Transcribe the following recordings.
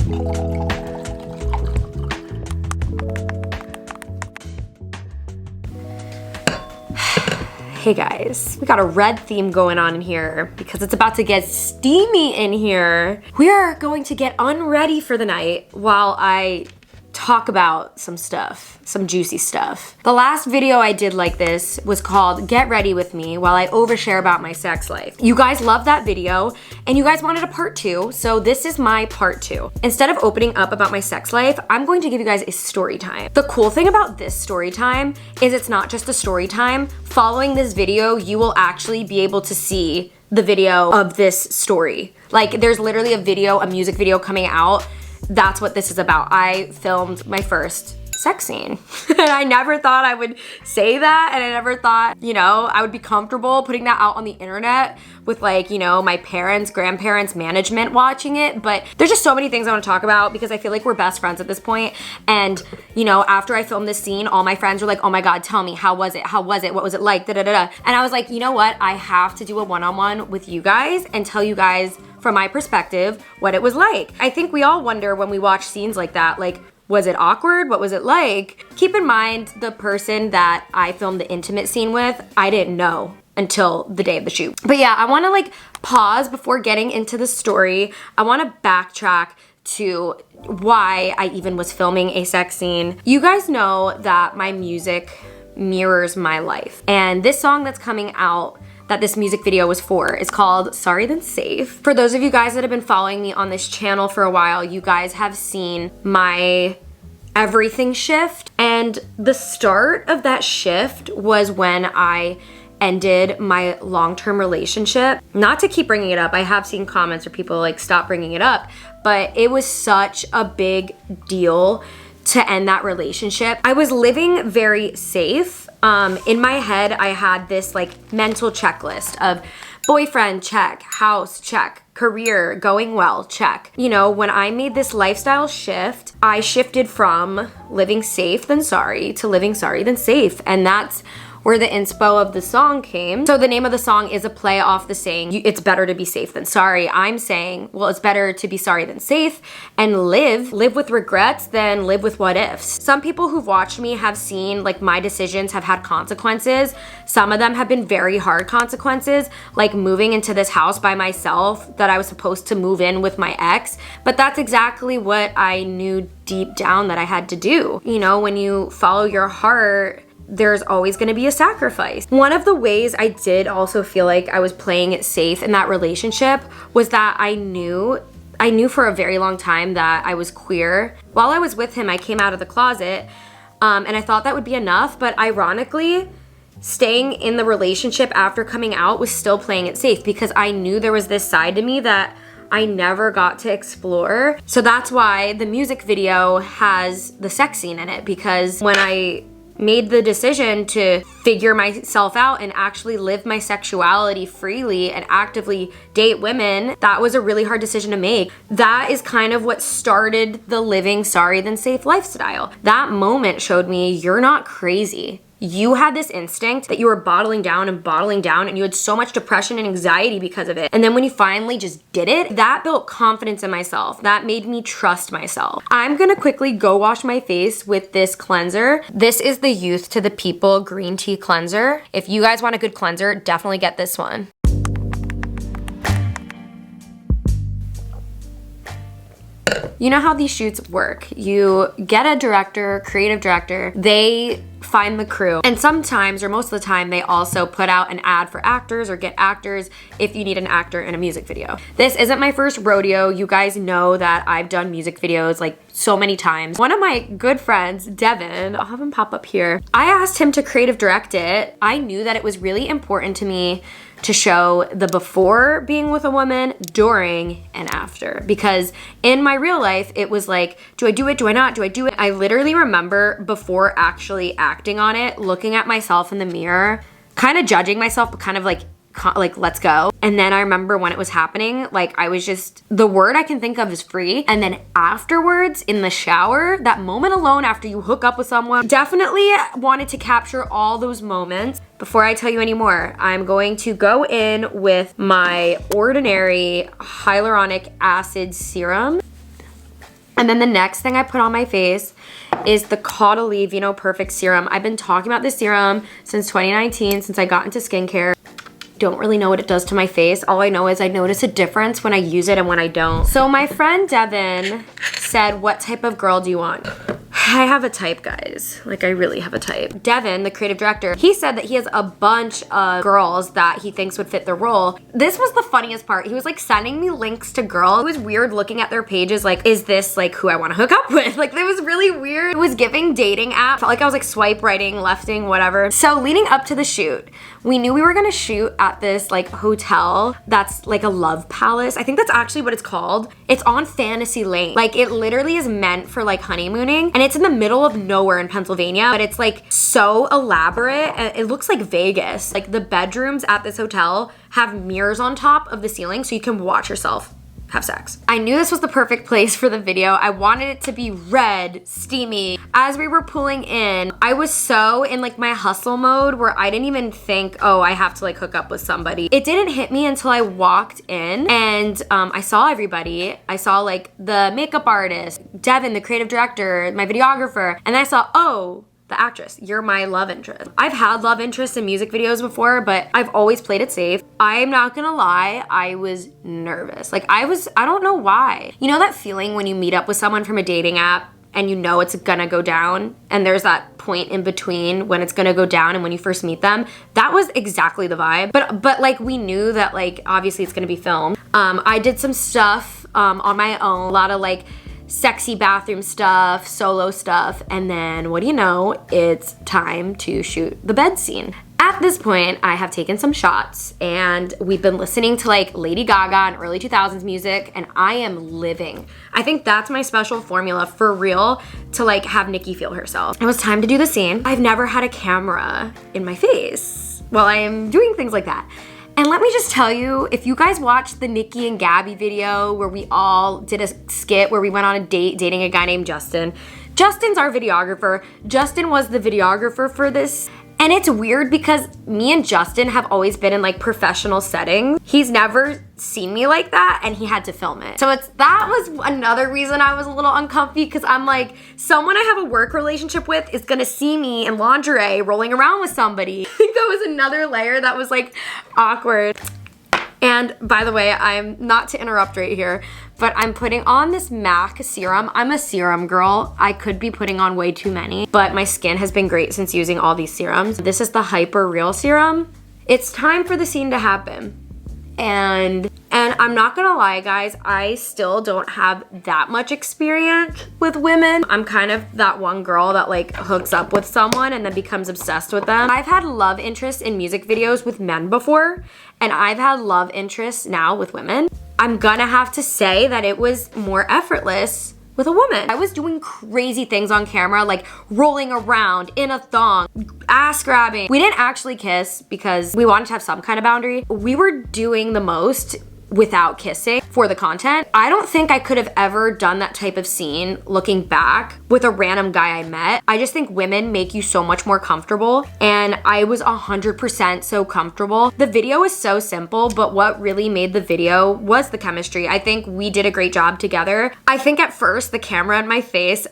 Hey guys, we got a red theme going on in here because it's about to get steamy in here. We are going to get unready for the night while I talk about some stuff, some juicy stuff. The last video I did like this was called Get Ready With Me while I overshare about my sex life. You guys loved that video and you guys wanted a part 2, so this is my part 2. Instead of opening up about my sex life, I'm going to give you guys a story time. The cool thing about this story time is it's not just a story time. Following this video, you will actually be able to see the video of this story. Like there's literally a video, a music video coming out. That's what this is about. I filmed my first sex scene. And I never thought I would say that, and I never thought, you know, I would be comfortable putting that out on the internet with like, you know, my parents, grandparents, management watching it. But there's just so many things I want to talk about because I feel like we're best friends at this point. And, you know, after I filmed this scene, all my friends were like, oh my God, tell me, how was it? How was it? What was it like? Da, da, da, da. And I was like, you know what? I have to do a one-on-one with you guys and tell you guys from my perspective what it was like. I think we all wonder when we watch scenes like that, like, was it awkward? What was it like? Keep in mind, the person that I filmed the intimate scene with, I didn't know until the day of the shoot. But yeah, I wanna like pause before getting into the story. I wanna backtrack to why I even was filming a sex scene. You guys know that my music mirrors my life. And this song that's coming out that this music video was for is called Sorry Then Safe. For those of you guys that have been following me on this channel for a while, you guys have seen my everything shift. And the start of that shift was when I ended my long-term relationship. Not to keep bringing it up, I have seen comments where people like, stop bringing it up, but it was such a big deal to end that relationship. I was living very safe. In my head, I had this like mental checklist of boyfriend, check, house, check, career, going well, check. You know, when I made this lifestyle shift, I shifted from living safe then sorry to living sorry then safe. And that's where the inspo of the song came. So the name of the song is a play off the saying, it's better to be safe than sorry. I'm saying, well, it's better to be sorry than safe and live with regrets than live with what ifs. Some people who've watched me have seen like my decisions have had consequences. Some of them have been very hard consequences, like moving into this house by myself that I was supposed to move in with my ex. But that's exactly what I knew deep down that I had to do. You know, when you follow your heart, there's always gonna be a sacrifice. One of the ways I did also feel like I was playing it safe in that relationship was that I knew for a very long time that I was queer. While I was with him, I came out of the closet, and I thought that would be enough, but ironically, staying in the relationship after coming out was still playing it safe because I knew there was this side to me that I never got to explore. So that's why the music video has the sex scene in it, because when I made the decision to figure myself out and actually live my sexuality freely and actively date women, that was a really hard decision to make. That is kind of what started the living sorry then safe lifestyle. That moment showed me you're not crazy. You had this instinct that you were bottling down and you had so much depression and anxiety because of it. And then when you finally just did it, that built confidence in myself. That made me trust myself. I'm gonna quickly go wash my face with this cleanser. This is the Youth to the People Green Tea Cleanser. If you guys want a good cleanser, definitely get this one. You know how these shoots work. You get a director, creative director, they find the crew. And sometimes, or most of the time, they also put out an ad for actors or get actors if you need an actor in a music video. This isn't my first rodeo. You guys know that I've done music videos like so many times. One of my good friends, Devin, I'll have him pop up here. I asked him to creative direct it. I knew that it was really important to me to show the before being with a woman, during, and after. Because in my real life, it was like, do I do it? Do I not? Do I do it? I literally remember before actually acting on it, looking at myself in the mirror, kind of judging myself, but kind of like let's go. And then I remember when it was happening, like I was just, the word I can think of is free. And then afterwards in the shower, that moment alone after you hook up with someone, definitely wanted to capture all those moments. Before I tell you any more, I'm going to go in with my Ordinary Hyaluronic Acid Serum. And then the next thing I put on my face is the 𝕬𝕬𝕬𝕬 Perfect Serum. I've been talking about this serum since 2019, since I got into skincare. Don't really know what it does to my face. All I know is I notice a difference when I use it and when I don't. So my friend Devin said, what type of girl do you want? I have a type, guys. Like, I really have a type. Devin, the creative director, he said that he has a bunch of girls that he thinks would fit the role. This was the funniest part. He was like sending me links to girls. It was weird looking at their pages like, is this like who I want to hook up with? Like, it was really weird. It was giving dating app. Felt like I was like swipe righting, lefting, whatever. So leading up to the shoot, we knew we were gonna shoot at this like hotel that's like a love palace. I think that's actually what it's called. It's on Fantasy Lane. Like, it literally is meant for like honeymooning, and it's in the middle of nowhere in Pennsylvania, but it's like so elaborate and it looks like Vegas. Like, the bedrooms at this hotel have mirrors on top of the ceiling so you can watch yourself have sex. I knew this was the perfect place for the video. I wanted it to be red, steamy. As we were pulling in, I was so in like my hustle mode where I didn't even think, oh, I have to like hook up with somebody. It didn't hit me until I walked in and I saw everybody. I saw like the makeup artist, Devin, the creative director, my videographer, and then I saw, oh, the actress, you're my love interest. I've had love interests in music videos before, but I've always played it safe. I'm not gonna lie, I was nervous. Like, I don't know why. You know that feeling when you meet up with someone from a dating app and you know it's gonna go down, and there's that point in between when it's gonna go down and when you first meet them? That was exactly the vibe. But like, we knew that like, obviously it's gonna be filmed. I did some stuff on my own, a lot of like sexy bathroom stuff, solo stuff, and then what do you know, it's time to shoot the bed scene. At this point, I have taken some shots and we've been listening to like Lady Gaga and early 2000s music, and I am living. I think that's my special formula for real to like have Niki feel herself. It was time to do the scene. I've never had a camera in my face while I am doing things like that. And let me just tell you, if you guys watched the Niki and Gabi video where we all did a skit where we went on a date dating a guy named Justin, Justin's our videographer. Justin was the videographer for this. And it's weird because me and Justin have always been in like professional settings. He's never seen me like that and he had to film it. So that was another reason I was a little uncomfy, because I'm like, someone I have a work relationship with is gonna see me in lingerie rolling around with somebody. I think that was another layer that was like awkward. And by the way, I'm not to interrupt right here, but I'm putting on this MAC serum. I'm a serum girl. I could be putting on way too many, but my skin has been great since using all these serums. This is the Hyper Real Serum. It's time for the scene to happen. And I'm not gonna lie, guys, I still don't have that much experience with women. I'm kind of that one girl that like hooks up with someone and then becomes obsessed with them. I've had love interests in music videos with men before, and I've had love interests now with women. I'm gonna have to say that it was more effortless with a woman. I was doing crazy things on camera, like rolling around in a thong, ass grabbing. We didn't actually kiss because we wanted to have some kind of boundary. We were doing the most without kissing for the content. I don't think I could have ever done that type of scene looking back with a random guy I met. I just think women make you so much more comfortable, and I was 100% so comfortable. The video is so simple, but what really made the video was the chemistry. I think we did a great job together. I think at first the camera in my face,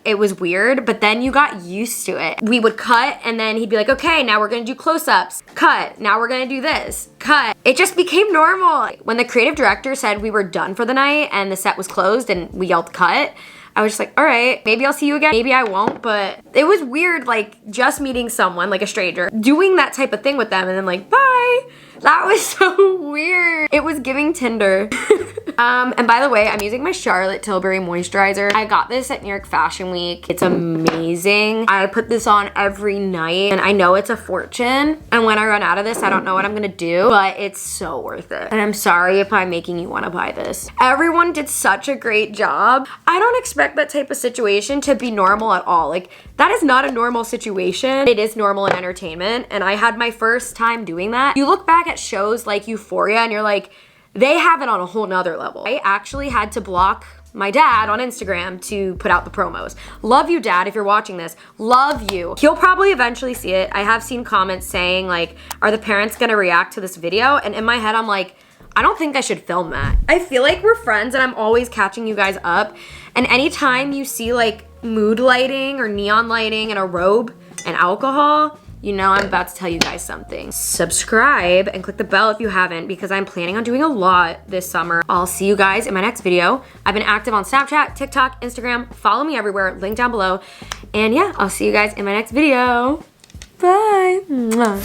it was weird, but then you got used to it. We would cut and then he'd be like, okay, now we're gonna do close-ups. Cut, now we're gonna do this. Cut. It just became normal. When the creative director said we were done for the night and the set was closed and we yelled cut, I was just like, all right, maybe I'll see you again, maybe I won't. But it was weird, like just meeting someone, like a stranger, doing that type of thing with them and then like, bye. That was so weird. It was giving Tinder. And by the way, I'm using my Charlotte Tilbury moisturizer. I got this at New York Fashion Week. It's amazing. I put this on every night and I know it's a fortune. And when I run out of this, I don't know what I'm gonna do, but it's so worth it. And I'm sorry if I'm making you wanna buy this. Everyone did such a great job. I don't expect that type of situation to be normal at all. Like, that is not a normal situation. It is normal in entertainment. And I had my first time doing that. You look back at shows like Euphoria and you're like, they have it on a whole nother level. I actually had to block my dad on Instagram to put out the promos. Love you, Dad, if you're watching this. Love you. He'll probably eventually see it. I have seen comments saying like, are the parents gonna react to this video? And in my head, I'm like, I don't think I should film that. I feel like we're friends and I'm always catching you guys up. And anytime you see like mood lighting or neon lighting and a robe and alcohol, you know I'm about to tell you guys something. Subscribe and click the bell if you haven't, because I'm planning on doing a lot this summer. I'll see you guys in my next video. I've been active on Snapchat, TikTok, Instagram. Follow me everywhere, link down below. And yeah, I'll see you guys in my next video. Bye. Mwah.